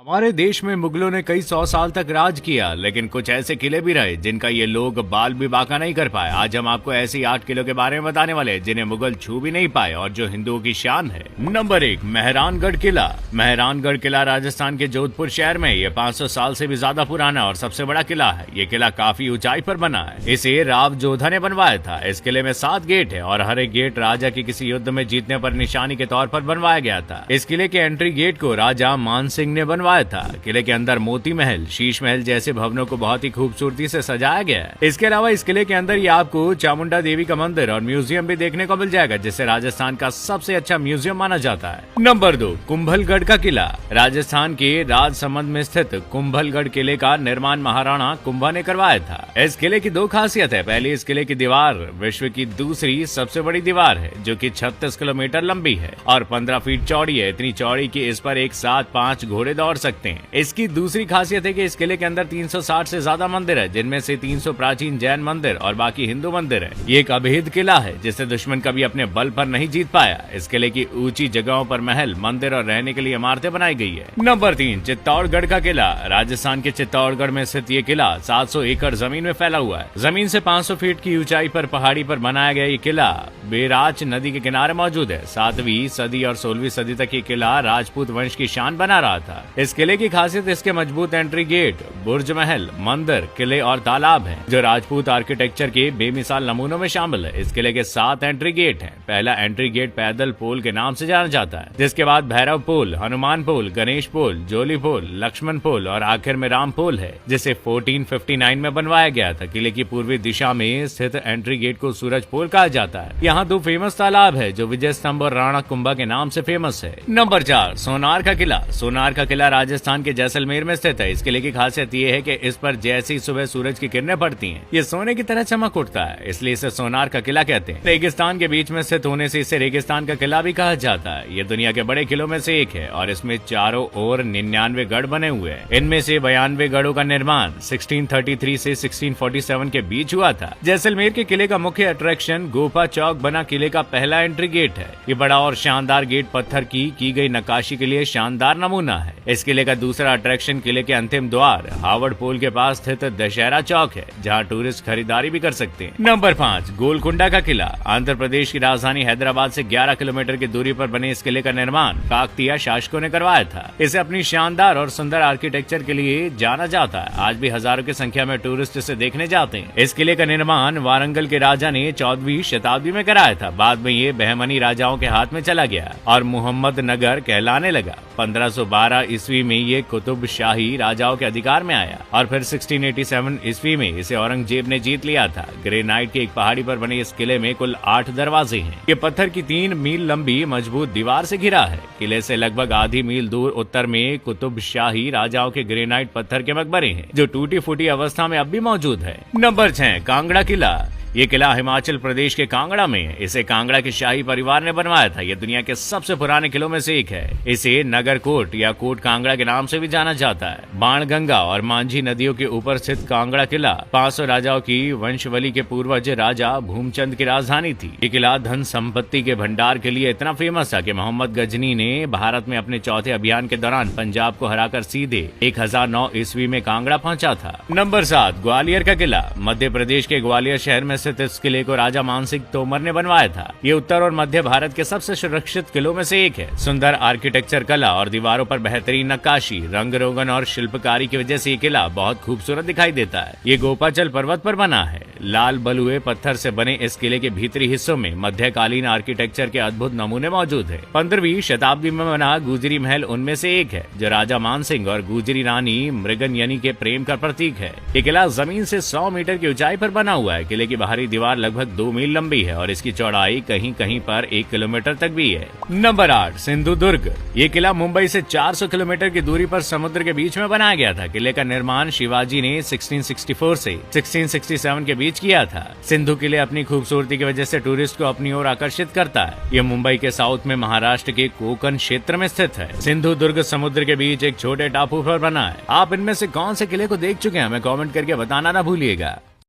हमारे देश में मुगलों ने कई 100 साल तक राज किया, लेकिन कुछ ऐसे किले भी रहे जिनका ये लोग बाल भी बाका नहीं कर पाए। आज हम आपको ऐसी 8 किलों के बारे में बताने वाले हैं जिन्हें मुगल छू भी नहीं पाए और जो हिंदुओं की शान है। नंबर 1, मेहरानगढ़ किला। मेहरानगढ़ किला राजस्थान के जोधपुर शहर में ये 500 साल से भी ज्यादा पुराना और सबसे बड़ा किला है। ये किला काफी ऊंचाई पर बना है। इसे राव जोधा ने बनवाया था। इस किले में 7 गेट है और हर एक गेट राजा की किसी युद्ध में जीतने पर निशानी के तौर पर बनवाया गया था। इस किले के एंट्री गेट को राजा मान सिंह ने बनवाया था। किले के अंदर मोती महल, शीश महल जैसे भवनों को बहुत ही खूबसूरती से सजाया गया है। इसके अलावा इस किले के अंदर ही आपको चामुंडा देवी का मंदिर और म्यूजियम भी देखने को मिल जाएगा, जिसे राजस्थान का सबसे अच्छा म्यूजियम माना जाता है। नंबर 2, कुंभलगढ़ का किला। राजस्थान के राजसमंद में स्थित कुंभलगढ़ किले का निर्माण महाराणा कुंभा ने करवाया था। इस किले की 2 खासियत है। पहली, इस किले की दीवार विश्व की दूसरी सबसे बड़ी दीवार है, जो कि 36 किलोमीटर लंबी है और 15 फीट चौड़ी है। इतनी चौड़ी कि इस पर एक साथ 5 घोड़े दौड़ सकते हैं। इसकी दूसरी खासियत है कि इस किले के अंदर 360 से ज्यादा मंदिर है, जिनमें से 300 प्राचीन जैन मंदिर और बाकी हिंदू मंदिर है। ये एक अभेद किला है जिसे दुश्मन कभी अपने बल पर नहीं जीत पाया। इस किले की ऊंची जगहों पर महल, मंदिर और रहने के लिए इमारतें बनाई गई है। नंबर 3, चित्तौड़गढ़ का किला। राजस्थान के चित्तौड़गढ़ में स्थित ये किला 700 एकड़ जमीन में फैला हुआ है। जमीन से 500 फीट की ऊंचाई पर पहाड़ी पर बनाया गया ये किला बेराच नदी के किनारे मौजूद है। 7वीं सदी और 16वीं सदी तक ये किला राजपूत वंश की शान बना रहा था। इस किले की खासियत इसके मजबूत एंट्री गेट, बुर्ज महल, मंदिर, किले और तालाब हैं, जो राजपूत आर्किटेक्चर के बेमिसाल नमूनों में शामिल है। इस किले के 7 एंट्री गेट हैं। पहला एंट्री गेट पैदल पोल के नाम से जाना जाता है, जिसके बाद भैरव पोल, हनुमान पोल, गणेश पोल, जोली पोल, लक्ष्मण पोल और आखिर में राम पोल है, जिसे 1459 में बनवाया गया था। किले की पूर्वी दिशा में स्थित एंट्री गेट को सूरज पोल कहा जाता है। यहाँ 2 फेमस तालाब है, जो विजय स्तंभ और राणा कुंभा के नाम से फेमस है। नंबर 4, सोनार का किला। सोनार का किला राजस्थान के जैसलमेर में स्थित है। इस किले की खासियत ये है कि इस पर जैसे ही सुबह सूरज की किरणें पड़ती हैं, ये सोने की तरह चमक उठता है, इसलिए इसे सोनार का किला कहते हैं। रेगिस्तान के बीच में स्थित होने से इसे रेगिस्तान का किला भी कहा जाता है। ये दुनिया के बड़े किलों में से एक है और इसमें चारों ओर 99 गढ़ बने हुए हैं। इनमें से 92 गढ़ों का निर्माण 1633 से 1647 के बीच हुआ था। जैसलमेर के किले का मुख्य अट्रैक्शन गोपा चौक बना किले का पहला एंट्री गेट है। ये बड़ा और शानदार गेट पत्थर की गई नक्काशी के लिए शानदार नमूना है। इस किले का दूसरा अट्रैक्शन किले के अंतिम द्वार हावड़ पोल के पास स्थित दशहरा चौक है, जहां टूरिस्ट खरीदारी भी कर सकते हैं। नंबर 5, गोलकुंडा का किला। आंध्र प्रदेश की राजधानी हैदराबाद से 11 किलोमीटर की दूरी पर बने इस किले का निर्माण काकतीय शासकों ने करवाया था। इसे अपनी शानदार और सुंदर आर्किटेक्चर के लिए जाना जाता है। आज भी हजारों की संख्या में टूरिस्ट इसे देखने जाते हैं। इस किले का निर्माण वारंगल के राजा ने 14वीं शताब्दी में कराया था। बाद में ये बहमनी राजाओं के हाथ में चला गया और मोहम्मद नगर कहलाने लगा। 1512 ईस्वी में ये कुतुब शाही राजाओं के अधिकार में आया और फिर 1687 ईस्वी में इसे औरंगजेब ने जीत लिया था। ग्रेनाइट की एक पहाड़ी पर बने इस किले में कुल 8 दरवाजे हैं। ये पत्थर की 3 मील लंबी मजबूत दीवार से घिरा है। किले से लगभग आधी मील दूर उत्तर में कुतुब शाही राजाओं के ग्रेनाइट पत्थर के मकबरे हैं, जो टूटी फूटी अवस्था में अब भी मौजूद है। नंबर 6, कांगड़ा किला। ये किला हिमाचल प्रदेश के कांगड़ा में है। इसे कांगड़ा के शाही परिवार ने बनवाया था। ये दुनिया के सबसे पुराने किलों में से एक है। इसे नगर कोट या कोट कांगड़ा के नाम से भी जाना जाता है। बाणगंगा और मांझी नदियों के ऊपर स्थित कांगड़ा किला 500 राजाओं की वंशवली के पूर्वज राजा भूमचंद की राजधानी थी। ये किला धन संपत्ति के भंडार के लिए इतना फेमस था कि मोहम्मद गजनी ने भारत में अपने चौथे अभियान के दौरान पंजाब को हराकर सीधे 1009 ईस्वी में कांगड़ा पहुंचा था। नंबर 7, ग्वालियर का किला। मध्य प्रदेश के ग्वालियर शहर में स्थित इस किले को राजा मानसिंह तोमर ने बनवाया था। ये उत्तर और मध्य भारत के सबसे सुरक्षित किलों में से एक है। सुंदर आर्किटेक्चर कला और दीवारों पर बेहतरीन नक्काशी, रंग रोगन और शिल्पकारी की वजह से ये किला बहुत खूबसूरत दिखाई देता है। ये गोपाचल पर्वत पर बना है। लाल बलुए पत्थर से बने इस किले के भीतरी हिस्सों में मध्यकालीन आर्किटेक्चर के अद्भुत नमूने मौजूद है। 15वीं शताब्दी में बना गुजरी महल उनमें से एक है, जो राजा मानसिंह और गुजरी रानी मृगनयनी के प्रेम का प्रतीक है। ये किला जमीन से 100 मीटर की ऊंचाई पर बना हुआ है। किले की बाहरी दीवार लगभग 2 मील लंबी है और इसकी चौड़ाई कहीं कहीं पर 1 किलोमीटर तक भी है। नंबर 8, सिंधुदुर्ग। ये किला मुंबई से 400 किलोमीटर की दूरी पर समुद्र के बीच में बनाया गया था। किले का निर्माण शिवाजी ने 1664 से 1667 के बीच किया था। सिंधु किले अपनी खूबसूरती की वजह से टूरिस्ट को अपनी ओर आकर्षित करता है। ये मुंबई के साउथ में महाराष्ट्र के कोकण क्षेत्र में स्थित है। सिंधुदुर्ग समुद्र के बीच एक छोटे टापू पर बना है। आप इनमें से कौन से किले को देख चुके हैं, हमें कमेंट करके बताना ना भूलिएगा।